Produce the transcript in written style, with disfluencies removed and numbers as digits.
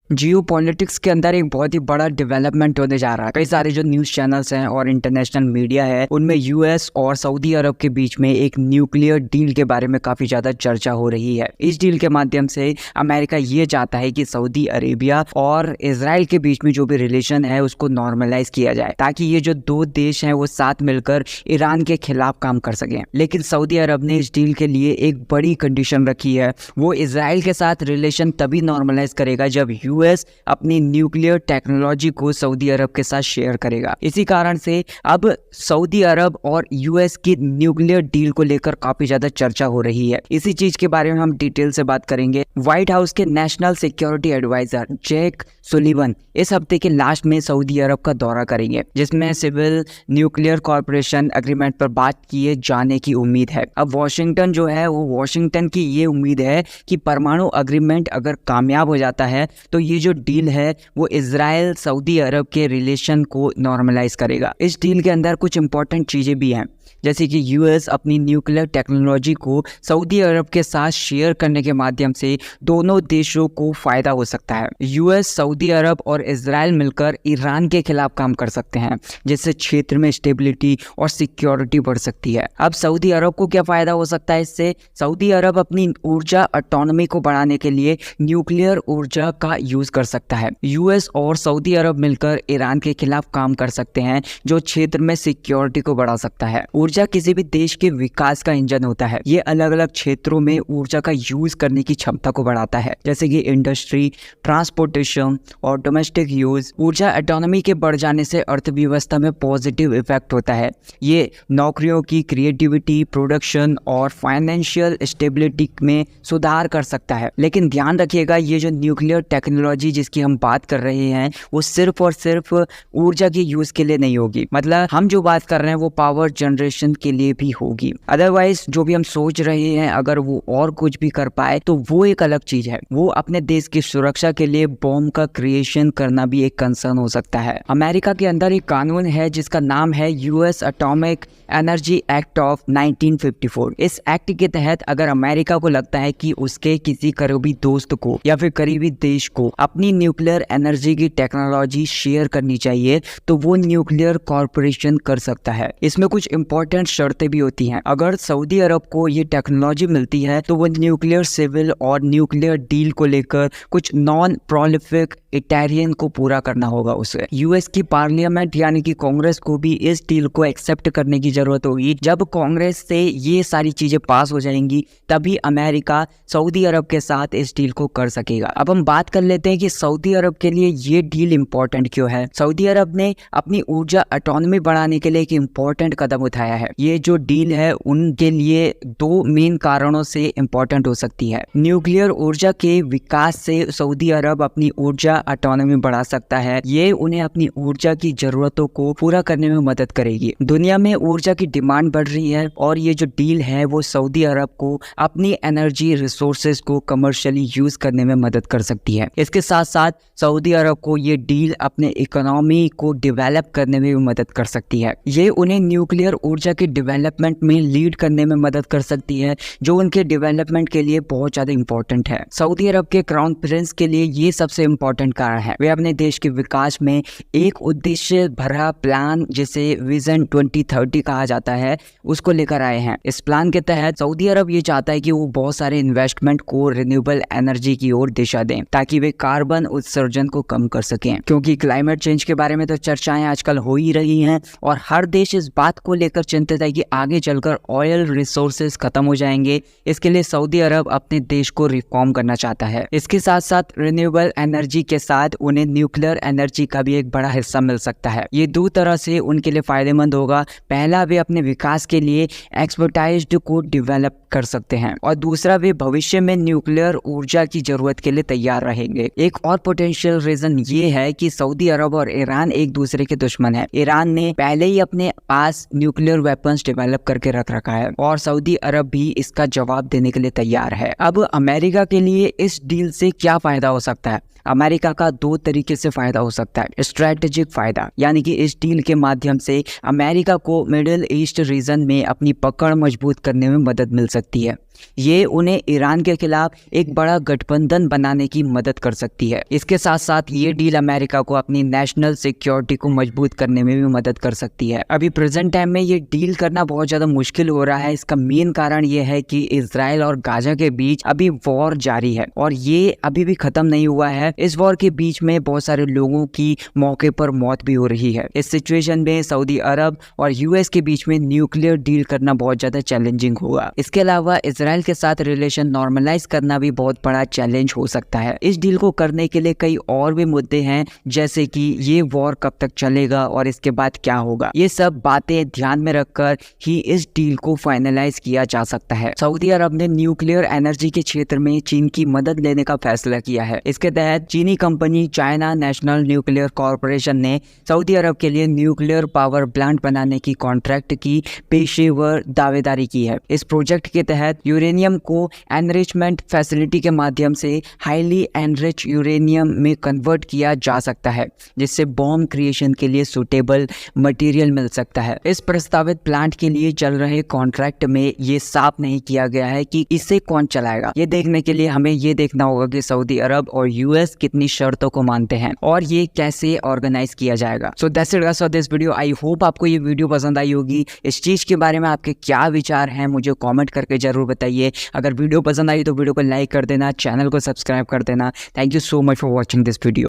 Geopolitics के अंदर एक बहुत ही बड़ा डेवलपमेंट होने जा रहा है। कई सारे जो न्यूज़ चैनल्स हैं और इंटरनेशनल मीडिया है उनमें यूएस और सऊदी अरब के बीच में एक न्यूक्लियर डील के बारे में काफ़ी ज़्यादा चर्चा हो रही है। इस डील के माध्यम से अमेरिका ये चाहता है कि सऊदी अरेबिया और इजराइल के बीच में जो भी रिलेशन है उसको नॉर्मलाइज किया जाए, ताकि ये जो दो देश हैं वो साथ मिलकर ईरान के खिलाफ काम कर सकें। लेकिन सऊदी अरब ने इस डील के लिए एक बड़ी कंडीशन रखी है। वो इजराइल के साथ रिलेशन तभी नॉर्मलाइज करेगा जब यूएस अपनी न्यूक्लियर टेक्नोलॉजी को सऊदी अरब के साथ शेयर करेगा। इसी कारण से अब सऊदी अरब और यूएस की न्यूक्लियर डील को लेकर काफी ज्यादा चर्चा हो रही है। इसी चीज के बारे में हम डिटेल से बात करेंगे। व्हाइट हाउस के national security adviser Jack Sullivan इस हफ्ते के लास्ट में सऊदी अरब का दौरा करेंगे, जिसमें सिविल न्यूक्लियर कॉर्पोरेशन एग्रीमेंट पर बात किए जाने की उम्मीद है। अब वॉशिंगटन की ये उम्मीद है कि परमाणु एग्रीमेंट अगर कामयाब हो जाता है तो ये जो डील है वो इजराइल सऊदी अरब के रिलेशन को नॉर्मलाइज करेगा। इस डील के अंदर कुछ इंपॉर्टेंट चीजें भी हैं, जैसे कि यूएस अपनी न्यूक्लियर टेक्नोलॉजी को सऊदी अरब के साथ शेयर करने के माध्यम से दोनों देशों को फायदा हो सकता है। यूएस, सऊदी अरब और इजराइल मिलकर ईरान के खिलाफ काम कर सकते हैं, जिससे क्षेत्र में स्टेबिलिटी और सिक्योरिटी बढ़ सकती है। अब सऊदी अरब को क्या फायदा हो सकता है इससे? सऊदी अरब अपनी ऊर्जा ऑटोनॉमी को बढ़ाने के लिए न्यूक्लियर ऊर्जा का यूज कर सकता है। यूएस और सऊदी अरब मिलकर ईरान के खिलाफ काम कर सकते हैं, जो क्षेत्र में सिक्योरिटी को बढ़ा सकता है। ऊर्जा किसी भी देश के विकास का इंजन होता है। ये अलग अलग क्षेत्रों में ऊर्जा का यूज करने की क्षमता को बढ़ाता है, जैसे कि इंडस्ट्री, ट्रांसपोर्टेशन और डोमेस्टिक यूज। ऊर्जा ऑटोनॉमी के बढ़ जाने से अर्थव्यवस्था में पॉजिटिव इफेक्ट होता है। ये नौकरियों की क्रिएटिविटी, प्रोडक्शन और फाइनेंशियल स्टेबिलिटी में सुधार कर सकता है। लेकिन ध्यान रखिएगा, ये जो न्यूक्लियर टेक्नोलॉजी जिसकी हम बात कर रहे हैं वो सिर्फ और सिर्फ ऊर्जा की यूज के लिए नहीं होगी। मतलब हम जो बात कर रहे हैं वो पावर जनरेशन के लिए भी होगी। अदरवाइज जो भी हम सोच रहे हैं अगर वो और कुछ भी कर पाए तो वो एक अलग चीज है। वो अपने देश की सुरक्षा के लिए बॉम्ब का क्रिएशन करना भी एक कंसर्न हो सकता है। अमेरिका के अंदर एक कानून है जिसका नाम है US atomic energy act of 1954। इस एक्ट के तहत अगर अमेरिका को लगता है कि उसके किसी करीबी दोस्त को या फिर करीबी देश को अपनी न्यूक्लियर एनर्जी की टेक्नोलॉजी शेयर करनी चाहिए तो वो न्यूक्लियर कॉर्पोरेशन कर सकता है। इसमें कुछ इंपॉर्टेंट शर्तें भी होती हैं। अगर सऊदी अरब को ये टेक्नोलॉजी मिलती है तो वो न्यूक्लियर सिविल और न्यूक्लियर डील को लेकर कुछ नॉन प्रोलिफिक इटैरियन को पूरा करना होगा उसे। यूएस की पार्लियामेंट यानी कि कांग्रेस को भी इस डील को एक्सेप्ट करने की जरूरत होगी। जब कांग्रेस से ये सारी चीजें पास हो जाएंगी तभी अमेरिका सऊदी अरब के साथ इस डील को कर सकेगा। अब हम बात कर लेते हैं कि सऊदी अरब के लिए ये डील इंपॉर्टेंट क्यों है। सऊदी अरब ने अपनी ऊर्जा ऑटोनॉमी बढ़ाने के लिए एक इंपॉर्टेंट कदम उठाया है। ये जो डील है उनके लिए दो मेन कारणों से इंपॉर्टेंट हो सकती है। न्यूक्लियर ऊर्जा के विकास से सऊदी अरब अपनी ऊर्जा ऑटोनॉमी बढ़ा सकता है। ये उन्हें अपनी ऊर्जा की जरूरतों को पूरा करने में मदद करेगी। दुनिया में ऊर्जा की डिमांड बढ़ रही है और ये जो डील है वो सऊदी अरब को अपनी एनर्जी रिसोर्सेज को कमर्शियली यूज करने में मदद कर सकती है। इसके साथ साथ सऊदी अरब को ये डील अपने इकोनॉमी को डेवलप करने में भी मदद कर सकती है। ये उन्हें न्यूक्लियर ऊर्जा के डेवलपमेंट में लीड करने में मदद कर सकती है, जो उनके डेवलपमेंट के लिए बहुत ज्यादा इंपॉर्टेंट है। सऊदी अरब के क्राउन प्रिंस के लिए ये सबसे इंपॉर्टेंट कारण है। वे अपने देश के विकास में एक उद्देश्य भरा प्लान, जिसे विजन 2030 कहा जाता है, उसको लेकर आए हैं। इस प्लान के तहत सऊदी अरब ये चाहता है कि वो बहुत सारे इन्वेस्टमेंट को रिन्यूएबल एनर्जी की ओर दिशा दें, ताकि वे कार्बन उत्सर्जन को कम कर सकें। क्योंकि क्लाइमेट चेंज के बारे में तो चर्चाएं आजकल हो ही रही हैं और हर देश इस बात को लेकर चिंतित है कि आगे चलकर ऑयल रिसोर्सेज खत्म हो जाएंगे। इसके लिए सऊदी अरब अपने देश को रिफॉर्म करना चाहता है। इसके साथ साथ रिन्यूएबल एनर्जी के साथ उन्हें न्यूक्लियर एनर्जी का भी एक बड़ा हिस्सा मिल सकता है। ये दो तरह से उनके लिए फायदेमंद होगा। पहला, वे अपने विकास के लिए एक्सपर्टाइज्ड को डेवलप कर सकते हैं और दूसरा, वे भविष्य में न्यूक्लियर ऊर्जा की जरूरत के लिए तैयार रहेंगे। एक और पोटेंशियल रीजन ये है कि सऊदी अरब और ईरान एक दूसरे के दुश्मन है। ईरान ने पहले ही अपने पास न्यूक्लियर वेपन्स डेवलप करके रख रखा है और सऊदी अरब भी इसका जवाब देने के लिए तैयार है। अब अमेरिका के लिए इस डील से क्या फायदा हो सकता है? अमेरिका का दो तरीके से फायदा हो सकता है। स्ट्रेटेजिक फायदा, यानी कि इस डील के माध्यम से अमेरिका को मिडिल ईस्ट रीजन में अपनी पकड़ मजबूत करने में मदद मिल सकती है। ये उन्हें ईरान के खिलाफ एक बड़ा गठबंधन बनाने की मदद कर सकती है। इसके साथ साथ ये डील अमेरिका को अपनी नेशनल सिक्योरिटी को मजबूत करने में भी मदद कर सकती है। अभी प्रेजेंट टाइम में ये डील करना बहुत ज्यादा मुश्किल हो रहा है। इसका मेन कारण ये है कि इजराइल और गाजा के बीच अभी वॉर जारी है और ये अभी भी खत्म नहीं हुआ है। इस वॉर के बीच में बहुत सारे लोगों की मौके पर मौत भी हो रही है। इस सिचुएशन में सऊदी अरब और यूएस के बीच में न्यूक्लियर डील करना बहुत ज्यादा चैलेंजिंग होगा। इसके अलावा इजराइल के साथ रिलेशन नॉर्मलाइज करना भी बहुत बड़ा चैलेंज हो सकता है। इस डील को करने के लिए कई और भी मुद्दे हैं, जैसे कि ये वॉर कब तक चलेगा और इसके बाद क्या होगा। ये सब बातें ध्यान में रखकर ही इस डील को फाइनलाइज किया जा सकता है। सऊदी अरब ने न्यूक्लियर एनर्जी के क्षेत्र में चीन की मदद लेने का फैसला किया है। इसके तहत चीनी company China national nuclear corporation ने सऊदी अरब के लिए न्यूक्लियर पावर प्लांट बनाने की कॉन्ट्रैक्ट की पेशेवर दावेदारी की है। इस प्रोजेक्ट के तहत यूरेनियम को एनरिचमेंट फैसिलिटी के माध्यम से हाईली एनरिच यूरेनियम में कन्वर्ट किया जा सकता है, जिससे बॉम्ब क्रिएशन के लिए सुटेबल मटेरियल मिल सकता है। इस प्रस्तावित प्लांट के लिए चल रहे कॉन्ट्रैक्ट में ये साफ नहीं किया गया है कि इसे कौन चलाएगा। ये देखने के लिए हमें ये देखना होगा कि सऊदी अरब और यूएस कितनी शर्तों को मानते हैं और ये कैसे ऑर्गेनाइज किया जाएगा। So that's it guys for this video. I hope आपको ये वीडियो पसंद आई होगी। इस चीज के बारे में आपके क्या विचार हैं मुझे कमेंट करके जरूर बताइए। अगर वीडियो पसंद आई तो वीडियो को लाइक कर देना, चैनल को सब्सक्राइब कर देना। Thank you so much for watching this video.